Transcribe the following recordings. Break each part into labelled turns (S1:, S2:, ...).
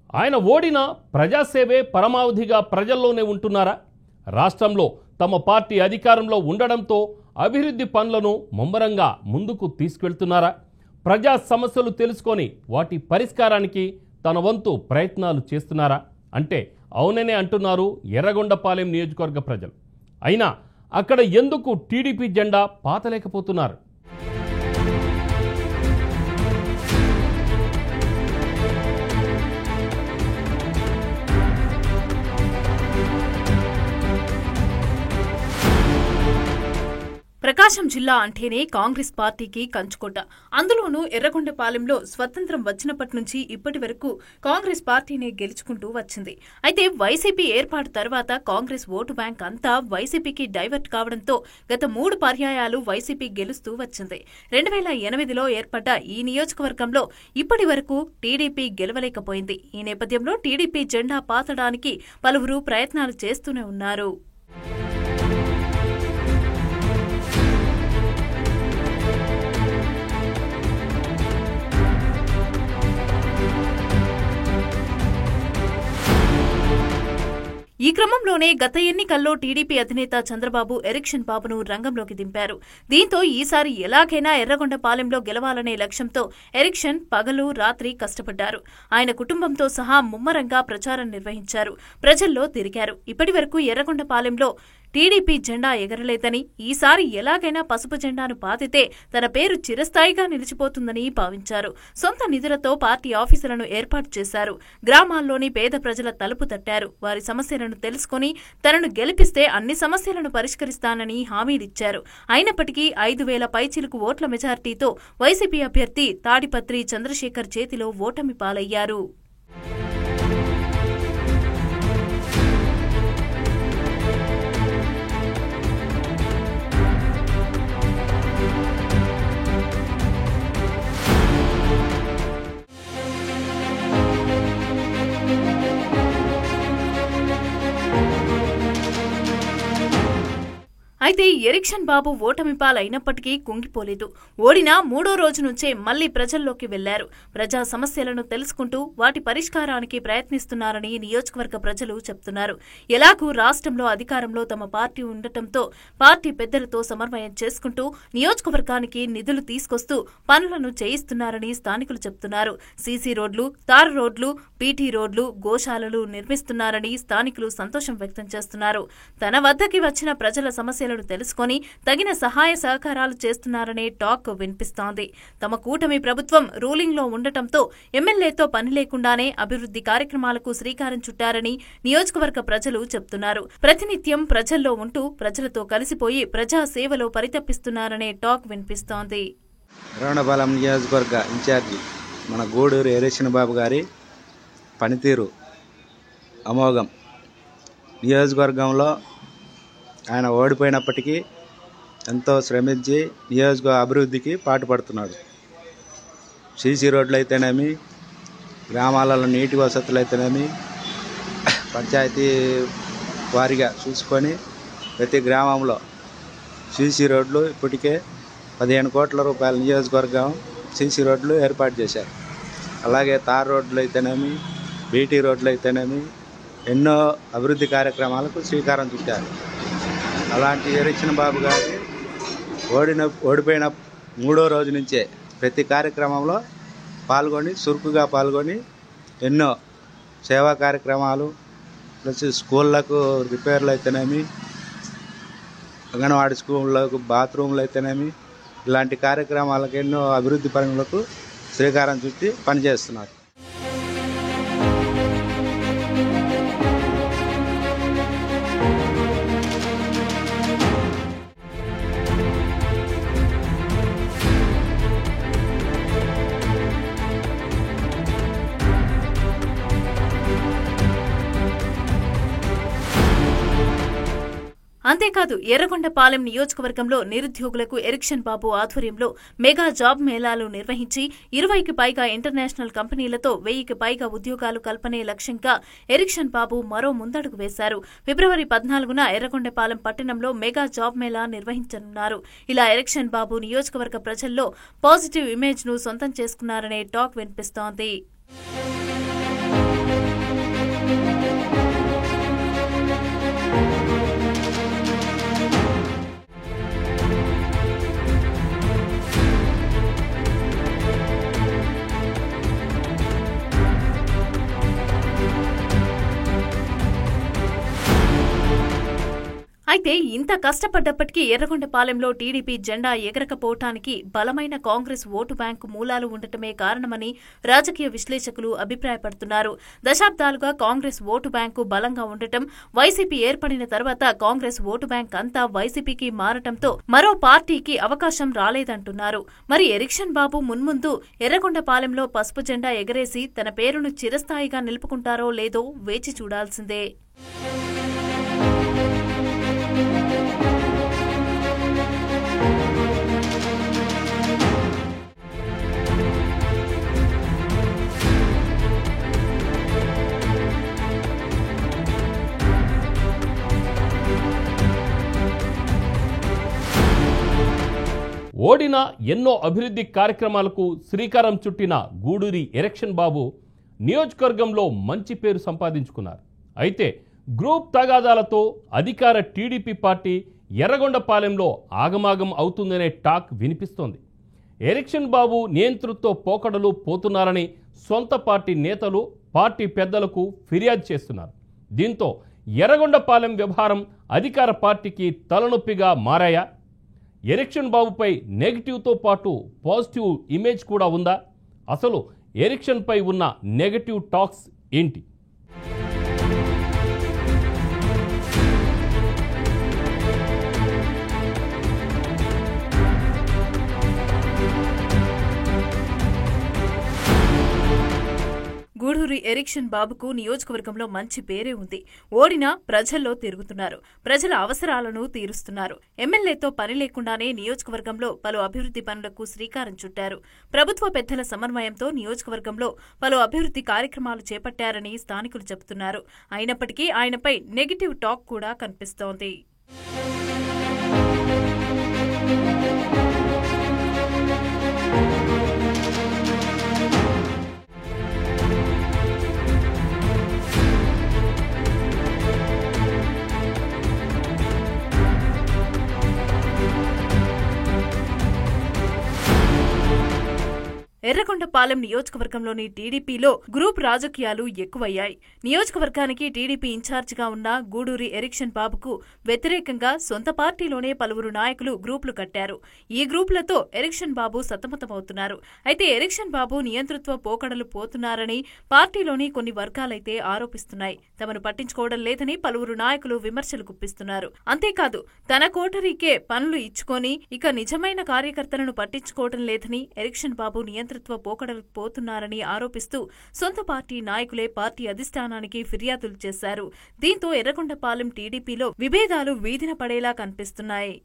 S1: ఆయన ఓడినా ప్రజాసేవే పరమావధిగా ప్రజల్లోనే ఉంటున్నారా? రాష్ట్రంలో తమ పార్టీ అధికారంలో ఉండడంతో అభివృద్ధి పనులను ముమ్మరంగా ముందుకు తీసుకెళ్తున్నారా? ప్రజా సమస్యలు తెలుసుకొని వాటి పరిష్కారానికి తన వంతు ప్రయత్నాలు చేస్తున్నారా అంటే అవుననే అంటున్నారు ఎర్రగొండపాలెం నియోజకవర్గ ప్రజలు. అయినా అక్కడ ఎందుకు టీడీపీ జెండా పాతలేకపోతున్నారు?
S2: ప్రకాశం జిల్లా అంటేనే కాంగ్రెస్ పార్టీకి కంచుకోట. అందులోనూ ఎర్రగొండపాలెంలో స్వతంత్రం వచ్చినప్పటి నుంచి ఇప్పటి వరకు కాంగ్రెస్ పార్టీనే గెలుచుకుంటూ వచ్చింది. అయితే వైసీపీ ఏర్పాటు తర్వాత కాంగ్రెస్ ఓటు బ్యాంక్ అంతా వైసీపీకి డైవర్ట్ కావడంతో గత 3 పర్యాయాలు వైసీపీ గెలుస్తూ వచ్చింది. 2008లో ఏర్పడ్డ ఈ నియోజకవర్గంలో ఇప్పటి వరకు టీడీపీ గెలవలేకపోయింది. ఈ నేపథ్యంలో టీడీపీ జెండా పాతడానికి పలువురు ప్రయత్నాలు చేస్తూనే ఉన్నారు. ఈ క్రమంలోనే గత ఎన్నికల్లో టీడీపీ అధినేత చంద్రబాబు ఎరిక్షన్ బాబును రంగంలోకి దింపారు. దీంతో ఈసారి ఎలాగైనా ఎర్రగొండపాలెంలో గెలవాలనే లక్ష్యంతో ఎరిక్షన్ పగలు రాత్రి కష్టపడ్డారు. ఆయన కుటుంబంతో సహా ముమ్మరంగా ప్రచారం నిర్వహించారు, ప్రజల్లో తిరిగారు. ఇప్పటివరకు ఎర్రగొండపాలెంలో టీడీపీ జెండా ఎగరలేదని, ఈసారి ఎలాగైనా పసుపు జెండాను పాతితే తన పేరు చిరస్థాయిగా నిలిచిపోతుందని భావించారు. సొంత నిధులతో పార్టీ ఆఫీసులను ఏర్పాటు చేశారు. గ్రామాల్లోని పేద ప్రజల తలుపు తట్టారు. వారి సమస్యలను తెలుసుకుని తనను గెలిపిస్తే అన్ని సమస్యలను పరిష్కరిస్తానని హామీలిచ్చారు. అయినప్పటికీ 5,000 పైచిలుకు ఓట్ల మెజార్టీతో వైసీపీ అభ్యర్థి తాడిపత్రి చంద్రశేఖర్ చేతిలో ఓటమి పాలయ్యారు. అయితే ఎరిక్షన్ బాబు ఓటమి పాలైనప్పటికీ కుంగిపోలేదు. ఓడినా 3వ రోజు నుంచే మళ్లీ ప్రజల్లోకి వెళ్లారు. ప్రజా సమస్యలను తెలుసుకుంటూ వాటి పరిష్కారానికి ప్రయత్నిస్తున్నారని నియోజకవర్గ ప్రజలు చెప్తున్నారు. ఎలాగూ రాష్ట్రంలో అధికారంలో తమ పార్టీ ఉండటంతో పార్టీ పెద్దలతో సమన్వయం చేసుకుంటూ నియోజకవర్గానికి నిధులు తీసుకొస్తూ పనులను చేయిస్తున్నారని స్థానికులు చెప్తున్నారు. సీసీ రోడ్లు, తారు రోడ్లు, పీటీ రోడ్లు, గోశాలలు నిర్మిస్తున్నారని స్థానికులు సంతోషం వ్యక్తం చేస్తున్నారు. తన వద్దకి వచ్చిన ప్రజల సమస్యలను తెలుసుకొని తగిన సహాయ సహకారాలు చేస్తున్నారనే టాక్ వినిపిస్తోంది. తమ కూటమి ప్రభుత్వం రూలింగ్ లో ఉండటంతో ఎమ్మెల్యేతో పని లేకుండానే అభివృద్ధి కార్యక్రమాలకు శ్రీకారం చుట్టారని నియోజకవర్గ ప్రజలు చెప్తున్నారు. ప్రతినిత్యం ప్రజల్లో ఉంటూ ప్రజలతో కలిసిపోయి ప్రజా సేవలో పరితపిస్తున్నారనే టాక్ వినిపిస్తోంది.
S3: ఎర్రగొండపాలెం నియోజకవర్గ ఇన్ఛార్జి మన గూడూరు ఎరిక్షన్ బాబు గారి పనితీరు అమోఘం. నియోజకవర్గంలో ఆయన ఓడిపోయినప్పటికీ ఎంతో శ్రమించి నియోజకవర్గ అభివృద్ధికి పాటుపడుతున్నాడు. సీసీ రోడ్లు అయితేనేమి, గ్రామాలలో నీటి వసతులు అయితేనేమి, పంచాయతీ వారిగా చూసుకొని ప్రతి గ్రామంలో సీసీ రోడ్లు ఇప్పటికే 15 కోట్ల రూపాయల నియోజకవర్గం సీసీ రోడ్లు ఏర్పాటు చేశారు. అలాగే తార్ రోడ్లు అయితేనేమి, బీటీ రోడ్లు అయితేనేమి ఎన్నో అభివృద్ధి కార్యక్రమాలకు శ్రీకారం చుట్టారు. అలాంటి ఎరిక్షన్ బాబు గారి ఓడిపోయిన 3వ రోజు నుంచే ప్రతి కార్యక్రమంలో చురుకుగా పాల్గొని ఎన్నో సేవా కార్యక్రమాలు, ప్లస్ స్కూళ్ళకు రిపేర్లు అయితేనేమి, అంగన్వాడీ స్కూళ్ళకు బాత్రూమ్లు అయితేనేమి, ఇలాంటి కార్యక్రమాలకు ఎన్నో అభివృద్ధి పనులకు శ్రీకారం చుట్టి పనిచేస్తున్నారు.
S2: అంతేకాదు ఎర్రగొండపాలెం నియోజకవర్గంలో నిరుద్యోగులకు ఎరిక్షన్ బాబు ఆధ్వర్యంలో మెగా జాబ్ మేళాలు నిర్వహించి 20కి పైగా ఇంటర్నేషనల్ కంపెనీలతో 1000కి పైగా ఉద్యోగాలు కల్పనే లక్ష్యంగా ఎరిక్షన్ బాబు మరో ముందడుగు వేశారు. ఫిబ్రవరి 14న ఎర్రగొండపాలెం పట్టణంలో మెగా జాబ్ మేళా నిర్వహించనున్నారు. ఇలా ఎరిక్షన్ బాబు నియోజకవర్గ ప్రజల్లో పాజిటివ్ ఇమేజ్ ను సొంతం చేసుకున్నారనే టాక్ వినిపిస్తోంది. అయితే ఇంత కష్టపడ్డప్పటికీ ఎర్రగొండపాలెంలో టీడీపీ జెండా ఎగరకపోవటానికి బలమైన కాంగ్రెస్ ఓటు బ్యాంకు మూలాలు ఉండటమే కారణమని రాజకీయ విశ్లేషకులు అభిప్రాయపడుతున్నారు. దశాబ్దాలుగా కాంగ్రెస్ ఓటు బ్యాంకు బలంగా ఉండటం, వైసీపీ ఏర్పడిన తర్వాత కాంగ్రెస్ ఓటు బ్యాంక్ అంతా వైసీపీకి మారటంతో మరో పార్టీకి అవకాశం రాలేదంటున్నారు. మరి ఎరిక్షన్ బాబు మున్ముందు ఎర్రగొండపాలెంలో పసుపు జెండా ఎగరేసి తన పేరును చిరస్థాయిగా నిలుపుకుంటారో లేదో వేచి చూడాల్సిందే.
S1: ఓడిన ఎన్నో అభివృద్ధి కార్యక్రమాలకు శ్రీకారం చుట్టిన గూడూరి ఎరిక్షన్ బాబు నియోజకవర్గంలో మంచి పేరు సంపాదించుకున్నారు. అయితే గ్రూప్ తగాదాలతో అధికార టీడీపీ పార్టీ ఎర్రగొండపాలెంలో ఆగమాగం అవుతుందనే టాక్ వినిపిస్తోంది. ఎరిక్షన్ బాబు నియంతృత్వ పోకడలు పోతున్నారని సొంత పార్టీ నేతలు పార్టీ పెద్దలకు ఫిర్యాదు చేస్తున్నారు. దీంతో ఎర్రగొండపాలెం వ్యవహారం అధికార పార్టీకి తలనొప్పిగా మారాయా? ఎరిక్షన్ బాబుపై నెగిటివ్తో పాటు పాజిటివ్ ఇమేజ్ కూడా ఉందా? అసలు ఎరిక్షన్పై ఉన్న నెగటివ్ టాక్స్ ఏంటి?
S2: గూడూరి ఎరిక్షన్ బాబుకు నియోజకవర్గంలో మంచి పేరే ఉంది. ఓడినా ప్రజల్లో తిరుగుతున్నారు, ప్రజల అవసరాలను తీరుస్తున్నారు. ఎమ్మెల్యేతో పని లేకుండానే నియోజకవర్గంలో పలు అభివృద్ధి పనులకు శ్రీకారం చుట్టారు. ప్రభుత్వ పెద్దల సమన్వయంతో నియోజకవర్గంలో పలు అభివృద్ధి కార్యక్రమాలు చేపట్టారని స్థానికులు చెబుతున్నారు. అయినప్పటికీ ఆయనపై నెగిటివ్ టాక్ కూడా కనిపిస్తోంది. ఎర్రగొండపాలెం నియోజకవర్గంలోని టీడీపీలో గ్రూప్ రాజకీయాలు ఎక్కువయ్యాయి. నియోజకవర్గానికి టీడీపీ ఇన్ఛార్జిగా ఉన్న గూడూరి ఎరిక్షన్ బాబుకు వ్యతిరేకంగా సొంత పార్టీలోనే పలువురు నాయకులు గ్రూపులు కట్టారు. ఈ గ్రూపులతో ఎరిక్షన్ బాబు సతమతమవుతున్నారు. అయితే ఎరిక్షన్ బాబు నియంతృత్వ పోకడలు పోతున్నారని పార్టీలోని కొన్ని వర్గాలైతే ఆరోపిస్తున్నాయి. తమను పట్టించుకోవడం లేదని పలువురు నాయకులు విమర్శలు గుప్పిస్తున్నారు. అంతేకాదు తన కోటరీకే పనులు ఇచ్చుకొని ఇక నిజమైన కార్యకర్తలను పట్టించుకోవడం లేదని ఎరిక్షన్ బాబు నియంతృత్వ పోకడలు పోతున్నారని ఆరోపిస్తూ సొంత పార్టీ నాయకులే పార్టీ అధిష్టానానికి ఫిర్యాదులు చేశారు. దీంతో ఎర్రగొండపాలెం టీడీపీలో విభేదాలు వీధిన పడేలా కనిపిస్తున్నాయి.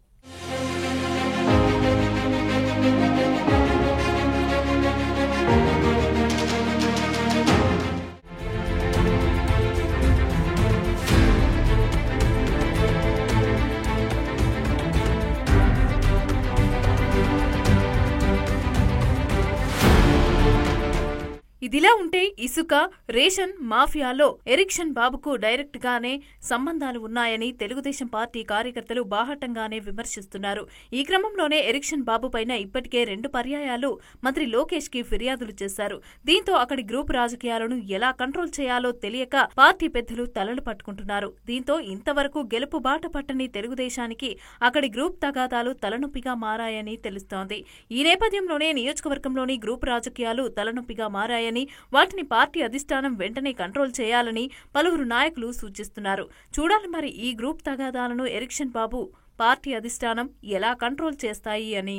S2: ఇదిలా ఉంటే ఇసుక, రేషన్ మాఫియాలో ఎరిక్షన్ బాబుకు డైరెక్ట్ గానే సంబంధాలు ఉన్నాయని తెలుగుదేశం పార్టీ కార్యకర్తలు బాహటంగానే విమర్శిస్తున్నారు. ఈ క్రమంలోనే ఎరిక్షన్ బాబు పైన ఇప్పటికే 2 పర్యాయాలు మంత్రి లోకేష్ కి ఫిర్యాదులు చేశారు. దీంతో అక్కడి గ్రూప్ రాజకీయాలను ఎలా కంట్రోల్ చేయాలో తెలియక పార్టీ పెద్దలు తలలు పట్టుకుంటున్నారు. దీంతో ఇంతవరకు గెలుపు బాట పట్టని తెలుగుదేశానికి అక్కడి గ్రూప్ తగాదాలు తలనొప్పిగా మారాయని తెలుస్తోంది. ఈ నేపథ్యంలోనే నియోజకవర్గంలోని గ్రూప్ రాజకీయాలు తలనొప్పిగా మారాయని, వాటిని పార్టీ అధిష్టానం వెంటనే కంట్రోల్ చేయాలని పలువురు నాయకులు సూచిస్తున్నారు. చూడాలి మరి ఈ గ్రూప్ తగాదాలను ఎరిక్షన్ బాబు పార్టీ అధిష్టానం ఎలా కంట్రోల్ చేస్తాయి అని.